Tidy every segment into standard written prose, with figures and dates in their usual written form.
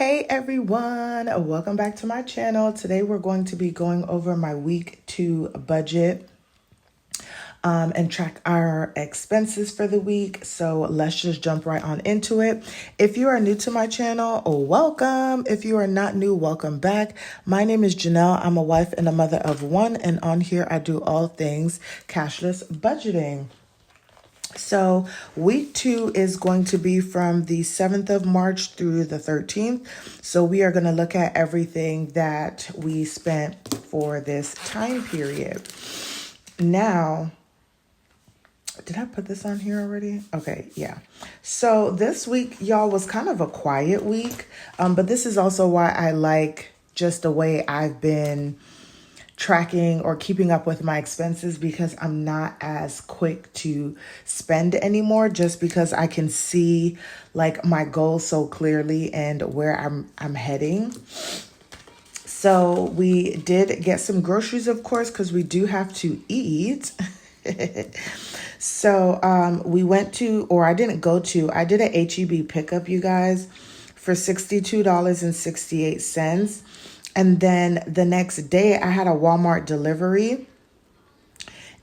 Hey everyone, welcome back to my channel. Today we're going to be going over my week 2 budget and track our expenses for the week. So let's just jump right on into it. If you are new to my channel, welcome. If you are not new, welcome back. My name is Janelle. I'm a wife and a mother of one, and on here I do all things cashless budgeting. So week 2 is going to be from the 7th of March through the 13th. So we are going to look at everything that we spent for this time period. Now, did I put this on here already? Okay, yeah. So this week, y'all, was kind of a quiet week. But this is also why I like just the way I've been tracking or keeping up with my expenses, because I'm not as quick to spend anymore, just because I can see like my goals so clearly and where I'm heading. So we did get some groceries, of course, because we do have to eat. So we went to, or I didn't go to, I did an HEB pickup, you guys, for $62.68. And then the next day I had a Walmart delivery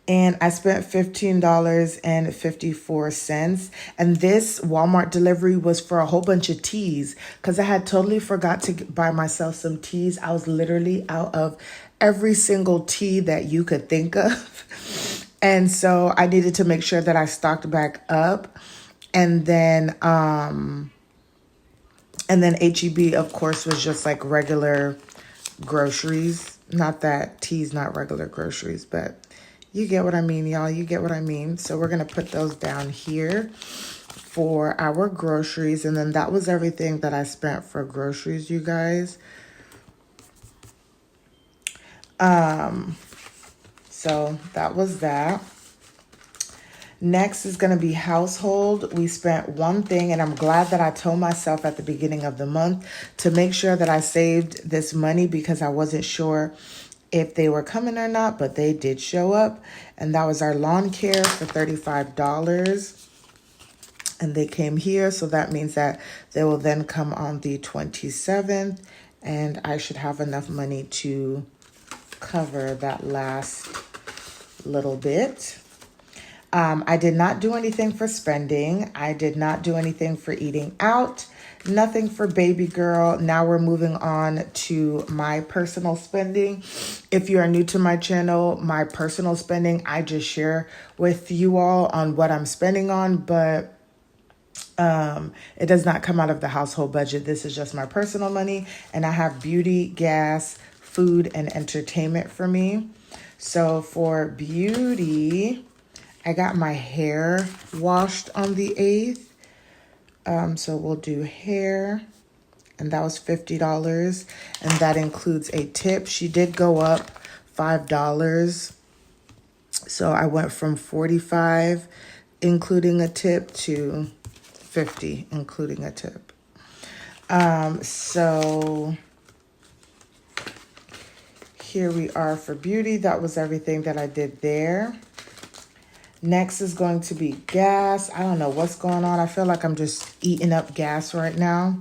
and I spent $15.54. And this Walmart delivery was for a whole bunch of teas because I had totally forgot to buy myself some teas. I was literally out of every single tea that you could think of. And so I needed to make sure that I stocked back up. And then HEB, of course, was just like regular groceries. Not that tea's not regular groceries, but you get what I mean, y'all. You get what I mean. So we're going to put those down here for our groceries. And then that was everything that I spent for groceries, you guys. So that was that. Next is going to be household. We spent one thing, and I'm glad that I told myself at the beginning of the month to make sure that I saved this money because I wasn't sure if they were coming or not, but they did show up. And that was our lawn care for $35. And they came here, so that means that they will then come on the 27th, and I should have enough money to cover that last little bit. I did not do anything for spending. I did not do anything for eating out. Nothing for baby girl. Now we're moving on to my personal spending. If you are new to my channel, my personal spending, I just share with you all on what I'm spending on, but it does not come out of the household budget. This is just my personal money, and I have beauty, gas, food, and entertainment for me. So for beauty, I got my hair washed on the 8th. So we'll do hair, and that was $50, and that includes a tip. She did go up $5. So I went from $45 including a tip to $50 including a tip. So here we are for beauty. That was everything that I did there. Next is going to be gas. I don't know what's going on. I feel like I'm just eating up gas right now.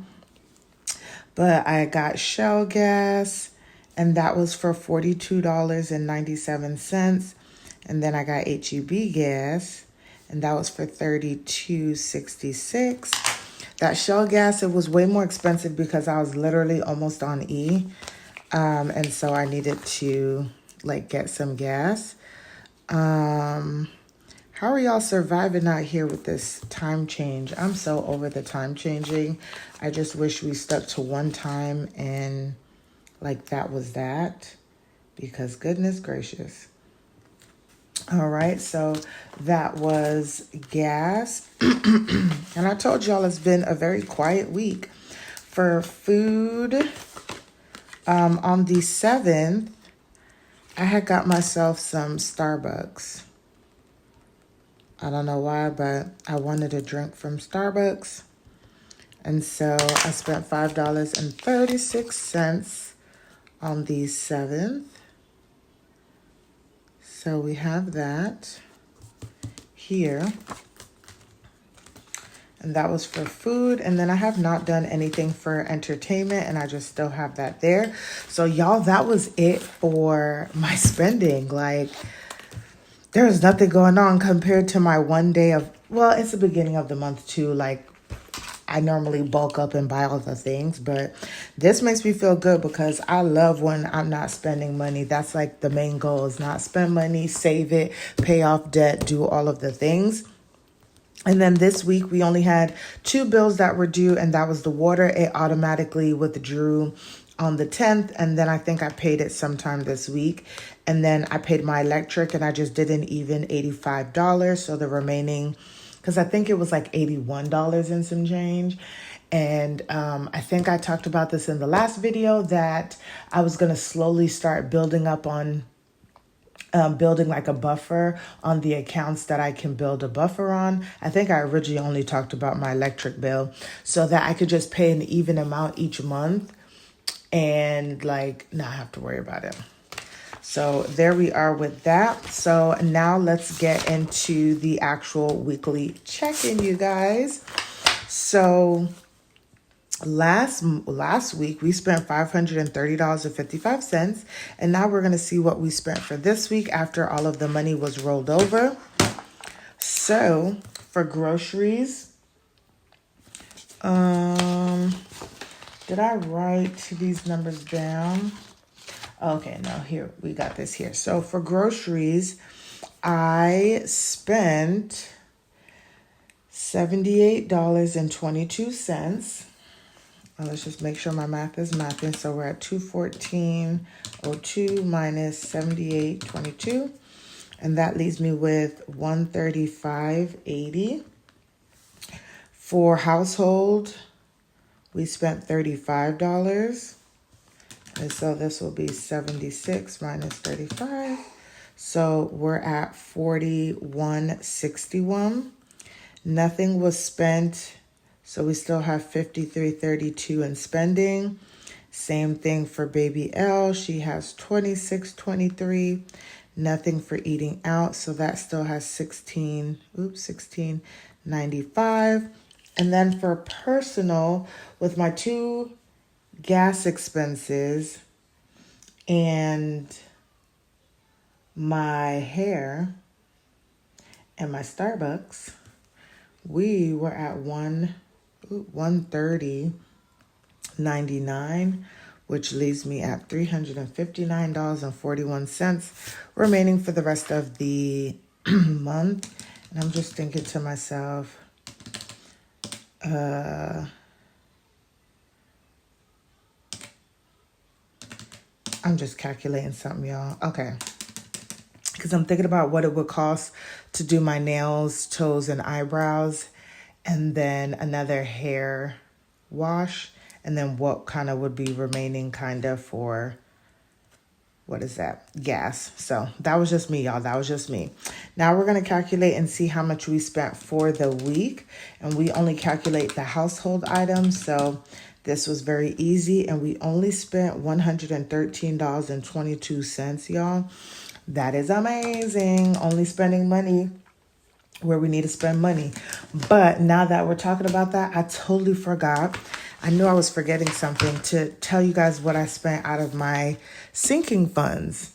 But I got Shell gas, and that was for $42.97. And then I got HEB gas, and that was for $32.66. That Shell gas, it was way more expensive because I was literally almost on E. And so I needed to like get some gas. How are y'all surviving out here with this time change? I'm so over the time changing. I just wish we stuck to one time and like that was that, because goodness gracious. All right, so that was gas. And I told y'all it's been a very quiet week. For food, on the 7th, I had got myself some Starbucks. I don't know why, but I wanted a drink from Starbucks. And so I spent $5.36 on the 7th. So we have that here. And that was for food. And then I have not done anything for entertainment, and I just still have that there. So y'all, that was it for my spending. Like, there was nothing going on compared to my one day of, well, it's the beginning of the month too. Like, I normally bulk up and buy all the things, but this makes me feel good because I love when I'm not spending money. That's like the main goal, is not spend money, save it, pay off debt, do all of the things. And then this week we only had 2 bills that were due, and that was the water. It automatically withdrew on the 10th, and then I think I paid it sometime this week. And then I paid my electric, and I just did an even $85. So the remaining, because I think it was like $81 and some change. And I think I talked about this in the last video, that I was going to slowly start building up on building like a buffer on the accounts that I can build a buffer on. I think I originally only talked about my electric bill, so that I could just pay an even amount each month and like not have to worry about it. So there we are with that. So now let's get into the actual weekly check-in, you guys. So last week we spent $530.55, and now we're going to see what we spent for this week after all of the money was rolled over. So for groceries, did I write these numbers down? Okay, no, here we got this here. So for groceries, I spent $78.22. Let's just make sure my math is mathing. So we're at 214.02 minus 78.22. And that leaves me with 135.80. For household, we spent $35. And so this will be 76 minus 35. So we're at 41.61. Nothing was spent, so we still have 53.32 in spending. Same thing for baby L. She has 26.23. Nothing for eating out, so that still has 16.95. And then for personal, with my 2 gas expenses and my hair and my Starbucks, we were at 130.99, which leaves me at $359.41 remaining for the rest of the month. And I'm just thinking to myself, I'm just calculating something, y'all. Okay. Because I'm thinking about what it would cost to do my nails, toes, and eyebrows, and then another hair wash, and then what kind of would be remaining kind of for, what is that, gas. So that was just me, y'all. That was just me. Now we're going to calculate and see how much we spent for the week, and we only calculate the household items. So this was very easy, and we only spent $113.22, y'all. That is amazing. Only spending money where we need to spend money. But now that we're talking about that, I totally forgot. I knew I was forgetting something to tell you guys what I spent out of my sinking funds.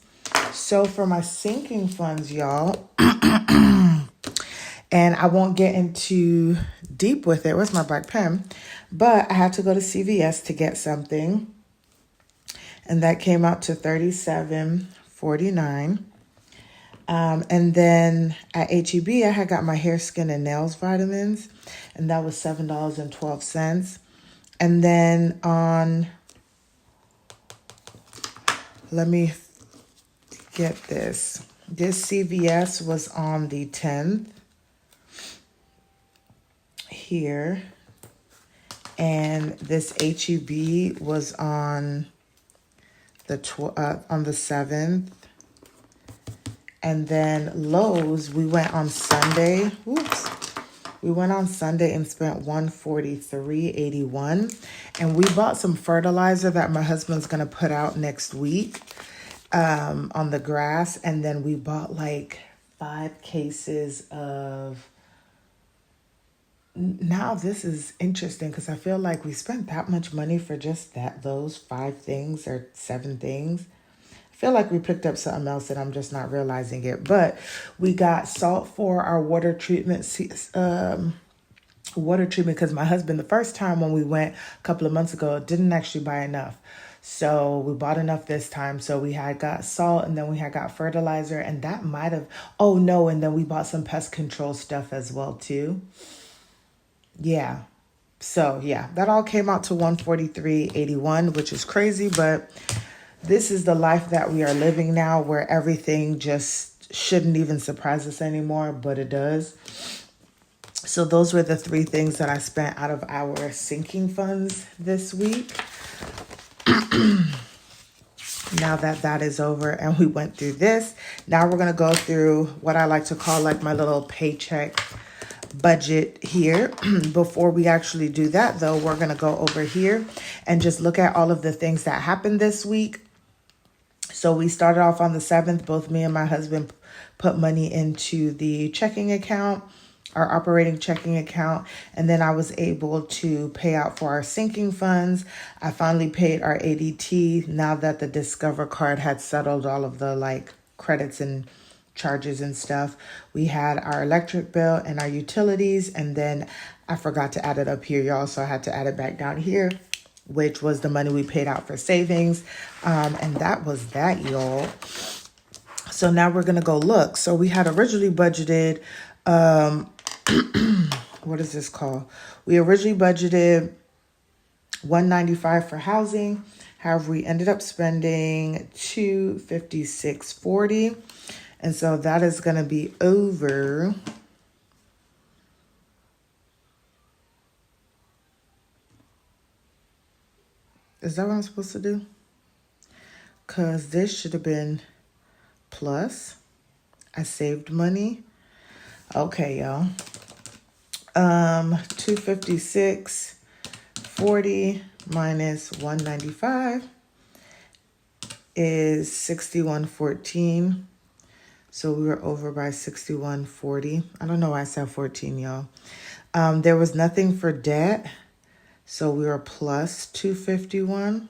So for my sinking funds, y'all, and I won't get into deep with it. Where's my black pen? But I had to go to CVS to get something, and that came out to $37.49. And then at H-E-B, I had got my hair, skin, and nails vitamins, and that was $7.12. And then on, let me get this. This CVS was on the 10th here, and this H-E-B was on the 7th. And then Lowe's, we went on Sunday. We went on Sunday and spent $143.81. And we bought some fertilizer that my husband's going to put out next week on the grass. And then we bought like 5 cases of Now this is interesting because I feel like we spent that much money for just those 5 things or 7 things. I feel like we picked up something else and I'm just not realizing it. But we got salt for our water treatment because my husband, the first time when we went a couple of months ago, didn't actually buy enough. So we bought enough this time. So we had got salt and then we had got fertilizer, and that might have, oh no, and then we bought some pest control stuff as well too. Yeah. So yeah, that all came out to 143.81, which is crazy, but this is the life that we are living now, where everything just shouldn't even surprise us anymore, but it does. So those were the 3 things that I spent out of our sinking funds this week. Now that that is over and we went through this, now we're going to go through what I like to call like my little paycheck budget here. Before we actually do that though, we're going to go over here and just look at all of the things that happened this week. So we started off on the 7th, both me and my husband put money into the checking account, our operating checking account, and then I was able to pay out for our sinking funds. I finally paid our ADT now that the Discover card had settled all of the like credits and charges and stuff. We had our electric bill and our utilities, and then I forgot to add it up here, y'all, so I had to add it back down here, which was the money we paid out for savings. And that was that, y'all. So now we're going to go look. So we had originally budgeted, what is this called? We originally budgeted $195 for housing. However, we ended up spending $256.40. And so that is going to be over. Is that what I'm supposed to do? Because this should have been plus. I saved money. Okay, y'all. 256.40 minus 195 is 61.14. So we were over by 61.40. I don't know why I said 14, y'all. There was nothing for debt, so we were plus 251.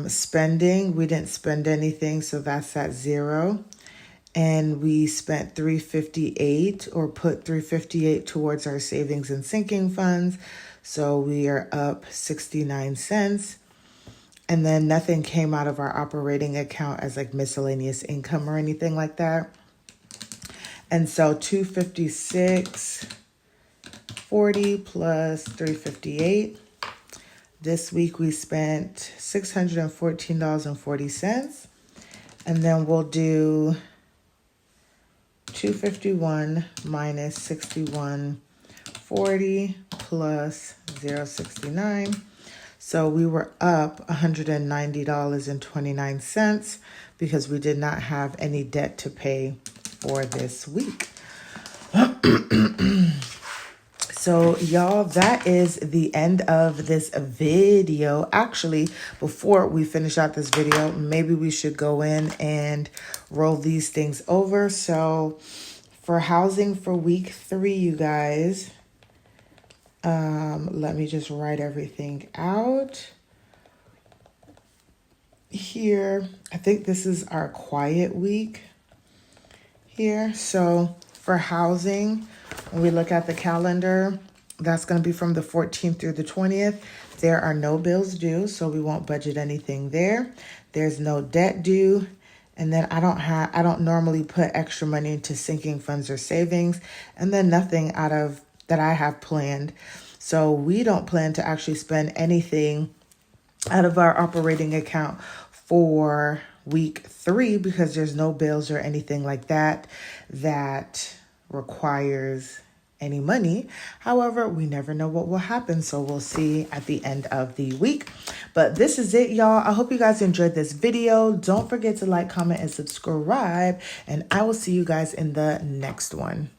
Spending, we didn't spend anything, so that's at 0. And we spent 358, or put 358 towards our savings and sinking funds. So we are up 69 cents. And then nothing came out of our operating account as like miscellaneous income or anything like that. And so 256.40 plus 358. This week we spent $614.40. And then we'll do 251 minus 61.40 plus 0.69. So we were up $190.29 because we did not have any debt to pay for this week. So y'all, that is the end of this video. Actually, before we finish out this video, maybe we should go in and roll these things over. So for housing for week 3, you guys, let me just write everything out here. I think this is our quiet week here. So for housing, when we look at the calendar, that's going to be from the 14th through the 20th. There are no bills due, so we won't budget anything there. There's no debt due. And then I don't normally put extra money into sinking funds or savings, and then nothing out of that I have planned. So we don't plan to actually spend anything out of our operating account for week 3 because there's no bills or anything like that that requires any money. However, we never know what will happen, so we'll see at the end of the week. But this is it, y'all. I hope you guys enjoyed this video. Don't forget to like, comment, and subscribe, and I will see you guys in the next one.